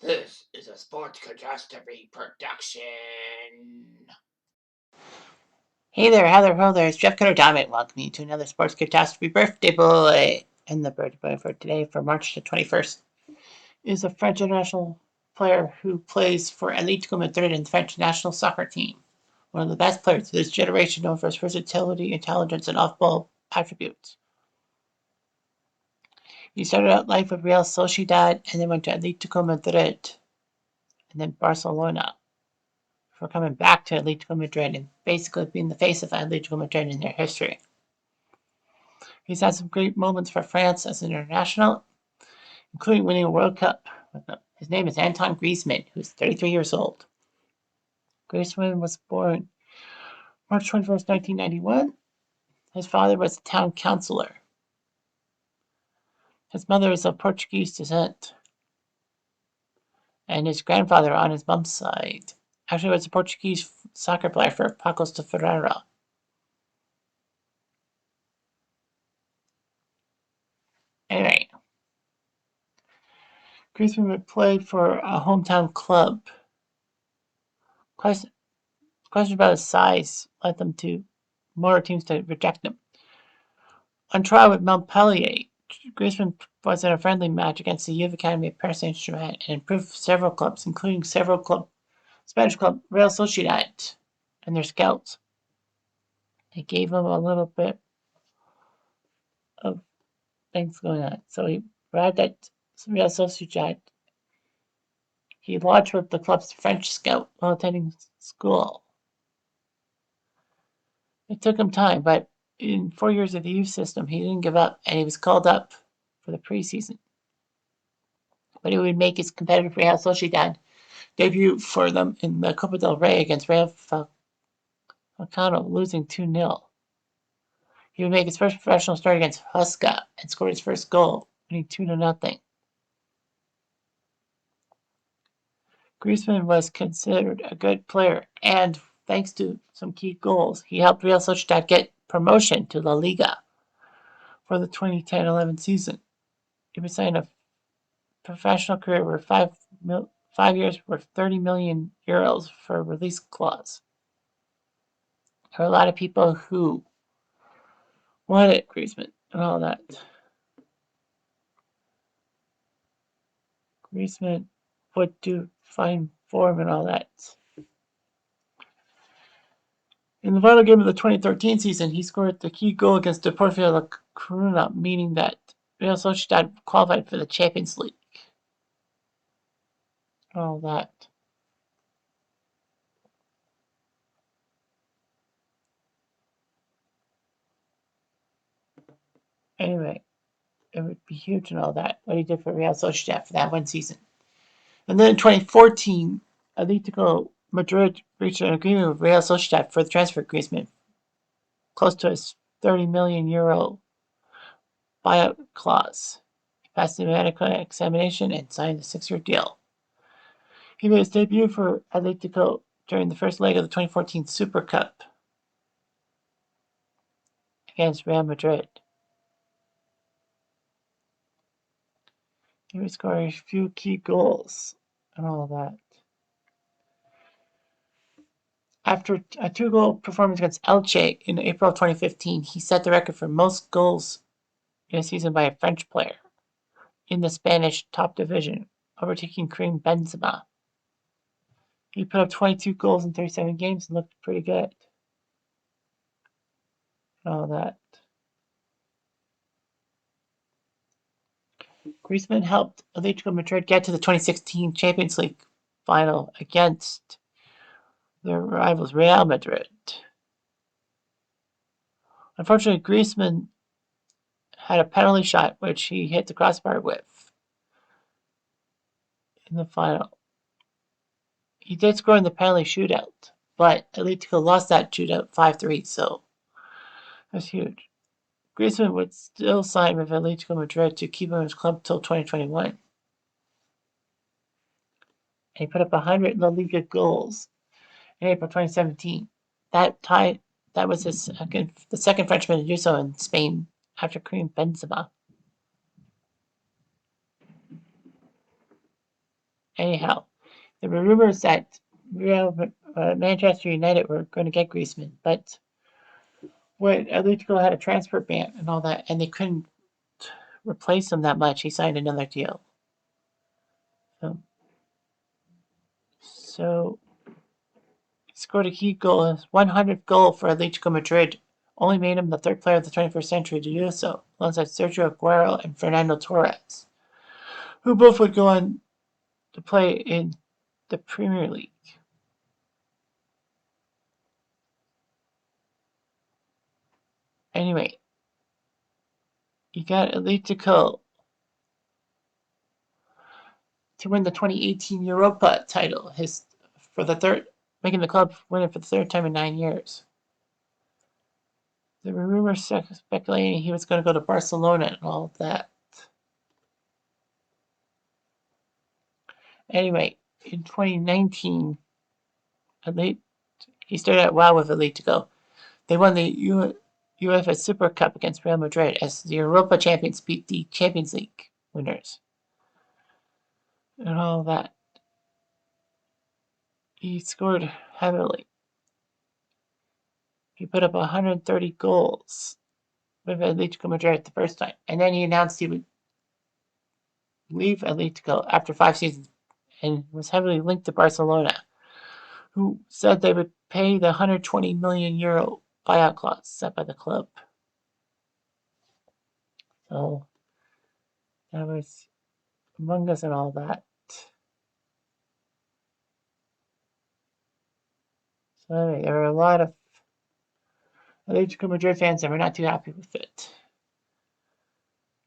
This is a Sports Catastrophe production. Hey there, Heather, ho there, it's Jeff Cutter Diamond. Welcome you to another Sports Catastrophe birthday boy. And the birthday boy for today, for March the 21st, is a French international player who plays for Atletico Madrid and the French national soccer team. One of the best players of this generation, known for his versatility, intelligence, and off-ball attributes. He started out life with Real Sociedad and then went to Atletico Madrid and then Barcelona, for coming back to Atletico Madrid and basically being the face of Atletico Madrid in their history. He's had some great moments for France as an international, including winning a World Cup with them. His name is Antoine Griezmann, who's 33 years old. Griezmann was born March 21st, 1991. His father was a town councillor. His mother is of Portuguese descent. And his grandfather on his mom's side actually was a Portuguese soccer player for Pacos de Ferreira. Anyway, Griezmann would play for a hometown club. Question about his size led them to more teams to reject him. On trial with Montpellier, Griezmann was in a friendly match against the youth academy of Paris Saint-Germain and improved several clubs, including Spanish club Real Sociedad and their scouts. They gave him a little bit of things going on. So he arrived at Real Sociedad. He lodged with the club's French scout while attending school. It took him time, but in 4 years of the youth system, he didn't give up, and he was called up for the preseason. But he would make his competitive Real Sociedad debut for them in the Copa del Rey against Real Falcao, losing 2-0. He would make his first professional start against Huesca and scored his first goal, winning 2-0. Griezmann was considered a good player, and thanks to some key goals, he helped Real Sociedad get promotion to La Liga for the 2010-11 season. He would sign a professional career where 5 years worth 30 million euros for a release clause. There are a lot of people who wanted Griezmann and all that. Griezmann would do fine form and all that. In the final game of the 2013 season, he scored the key goal against Deportivo La Coruna, meaning that Real Sociedad qualified for the Champions League. All that. Anyway, it would be huge and all that, what he did for Real Sociedad for that one season. And then in 2014, Atletico Madrid reached an agreement with Real Sociedad for the transfer of Griezmann, close to his 30 million euro buyout clause. He passed the medical examination and signed a 6-year deal. He made his debut for Atletico during the first leg of the 2014 Super Cup against Real Madrid. He would score a few key goals and all that. After a 2-goal performance against Elche in April of 2015, he set the record for most goals in a season by a French player in the Spanish top division, overtaking Karim Benzema. He put up 22 goals in 37 games and looked pretty good. And all that. Griezmann helped Atletico Madrid get to the 2016 Champions League final against their rivals Real Madrid. Unfortunately, Griezmann had a penalty shot which he hit the crossbar with in the final. He did score in the penalty shootout, but Atletico lost that shootout 5-3, so that's huge. Griezmann would still sign with Atletico Madrid to keep him in his club until 2021. And he put up 100 La Liga goals in April 2017. That was the second Frenchman to do so in Spain after Karim Benzema. Anyhow, there were rumors that Manchester United were going to get Griezmann, but when Atletico had a transfer ban and all that, and they couldn't replace him that much, he signed another deal. So he scored a key goal, his 100th goal for Atletico Madrid, only made him the third player of the 21st century to do so, alongside Sergio Aguero and Fernando Torres, who both would go on to play in the Premier League. Anyway, you got Atletico to win the 2018 Europa title, making the club win it for the third time in 9 years. There were rumors speculating he was going to go to Barcelona and all of that. Anyway, in 2019, he started out well with Atletico. They won the UEFA Super Cup against Real Madrid as the Europa champions beat the Champions League winners. And all that. He scored heavily. He put up 130 goals with Atletico Madrid the first time. And then he announced he would leave Atletico after 5 seasons and was heavily linked to Barcelona, who said they would pay the €120 million buyout clause set by the club. So that was Among Us and all that. So anyway, there were a lot of Atletico Madrid fans that were not too happy with it.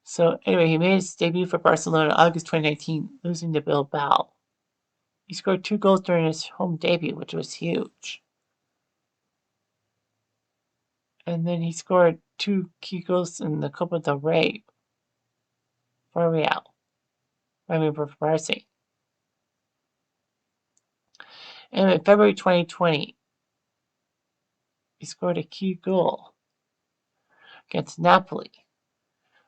So anyway, he made his debut for Barcelona in August 2019, losing to Bilbao. He scored 2 goals during his home debut, which was huge. And then he scored 2 key goals in the Copa del Rey for Real. For Barca. And in February 2020, he scored a key goal against Napoli.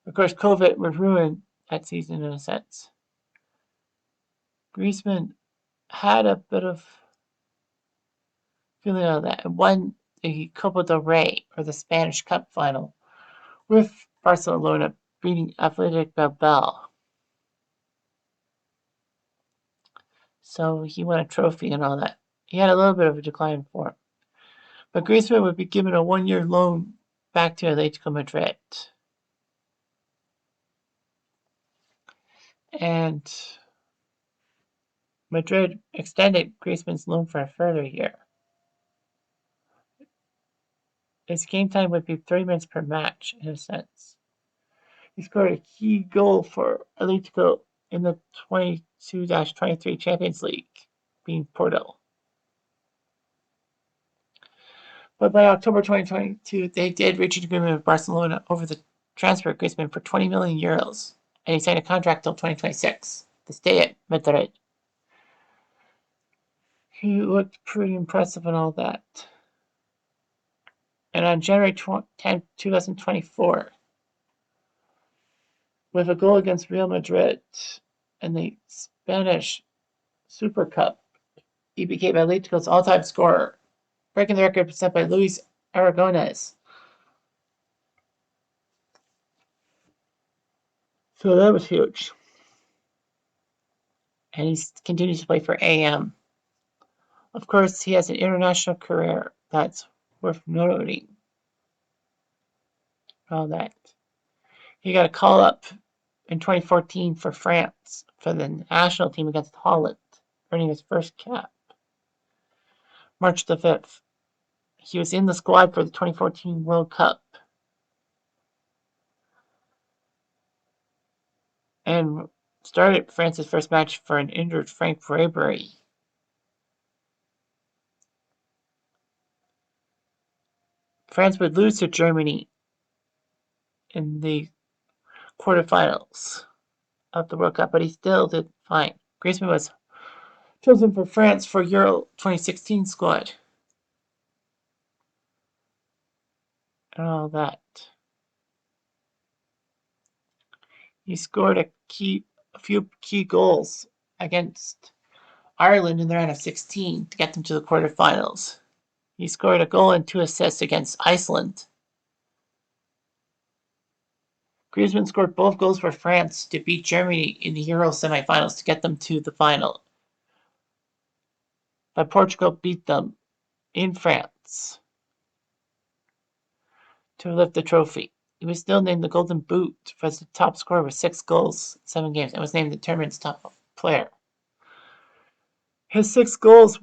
Of course, COVID would ruin that season in a sense. Griezmann had a bit of feeling of that and won the Copa del Rey, or the Spanish Cup final, with Barcelona beating Athletic Bilbao. So he won a trophy and all that. He had a little bit of a decline in form. But Griezmann would be given a 1-year loan back to Atletico Madrid. And Madrid extended Griezmann's loan for a further year. His game time would be 30 minutes per match, in a sense. He scored a key goal for Atletico in the 22-23 Champions League, being Porto. But by October 2022, they did reach an agreement with Barcelona over the transfer of Griezmann for €20 million, and he signed a contract till 2026 to stay at Madrid. He looked pretty impressive and all that. And on January 10, 2024, with a goal against Real Madrid in the Spanish Super Cup, he became Atletico's all-time scorer, breaking the record set by Luis Aragonés. So that was huge. And he continues to play for AM. Of course, he has an international career that's worth noting. All that. He got a call-up in 2014 for France for the national team against Holland, earning his first cap. March the 5th, he was in the squad for the 2014 World Cup. And started France's first match for an injured Frank Ribery. France would lose to Germany in the quarterfinals of the World Cup, but he still did fine. Griezmann was chosen for France for Euro 2016 squad. And all that. He scored a few key goals against Ireland in the round of 16 to get them to the quarterfinals. He scored a goal and 2 assists against Iceland. Griezmann scored both goals for France to beat Germany in the Euro semifinals to get them to the final. But Portugal beat them in France to lift the trophy. He was still named the Golden Boot for the top scorer with 6 goals, 7 games, and was named the tournament's top player. His 6 goals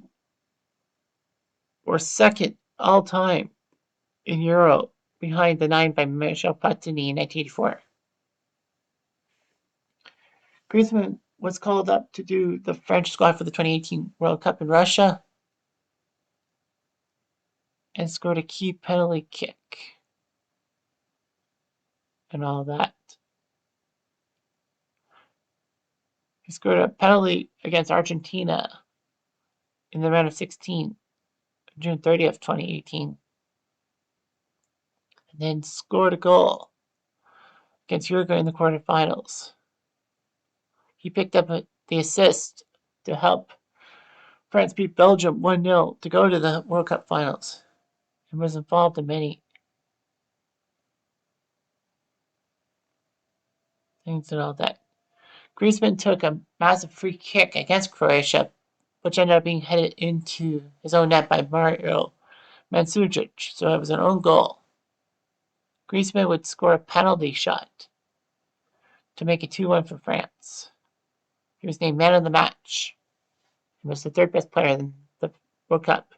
were second all time in Euro, behind the 9 by Michel Platini in 1984. Griezmann was called up to do the French squad for the 2018 World Cup in Russia and scored a key penalty kick and all that. He scored a penalty against Argentina in the round of 16, June 30th, 2018. And then scored a goal against Uruguay in the quarterfinals. He picked up the assist to help France beat Belgium 1-0 to go to the World Cup finals and was involved in many things and all that. Griezmann took a massive free kick against Croatia, which ended up being headed into his own net by Mario Mandzukic, so it was an own goal. Griezmann would score a penalty shot to make it 2-1 for France. He was named man of the match and was the 3rd best player in the World Cup.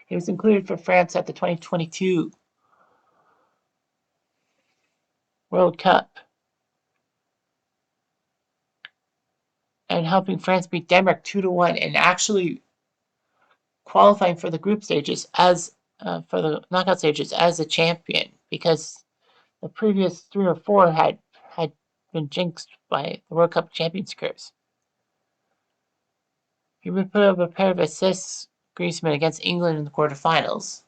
He was included for France at the 2022 World Cup and helping France beat Denmark 2-1 and actually qualifying for the group stages as for the knockout stages as a champion, because the previous 3 or 4 had been jinxed by the World Cup Champions curse. He would put up a pair of assists, Griezmann, against England in the quarterfinals.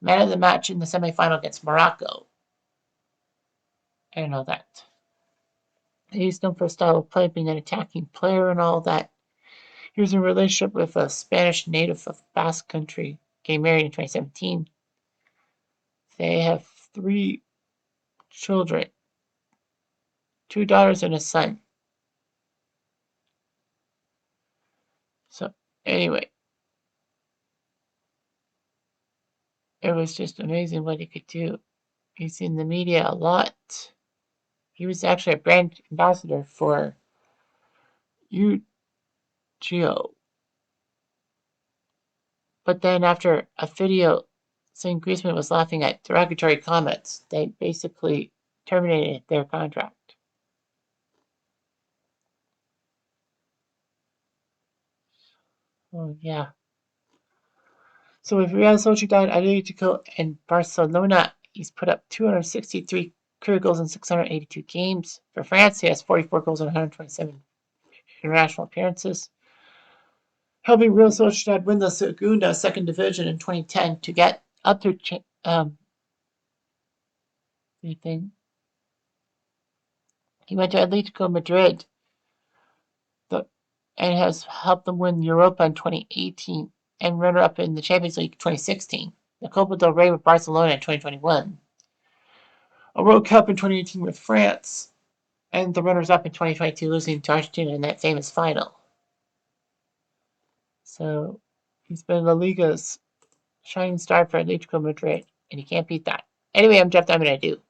Man of the match in the semifinal against Morocco. And all that. He's known for a style of play, being an attacking player and all that. He was in a relationship with a Spanish native of Basque Country, getting married in 2017. They have 3 children, 2 daughters and a son. So, anyway, it was just amazing what he could do. He's in the media a lot. He was actually a brand ambassador for UGO. But then after a video saying Griezmann was laughing at derogatory comments, they basically terminated their contract. Oh, yeah. So with Real Sociedad, Atletico, and Barcelona, he's put up 263 career goals in 682 games. For France, he has 44 goals in 127 international appearances, helping Real Sociedad win the Segunda second division in 2010 to get up to anything. He went to Atletico Madrid and has helped them win Europa in 2018 and runner-up in the Champions League 2016, the Copa del Rey with Barcelona in 2021, a World Cup in 2018 with France, and the runners-up in 2022 losing to Argentina in that famous final. So he's been La Liga's shining star for Atletico Madrid, and you can't beat that. Anyway, I'm Jeff Diamond, I do.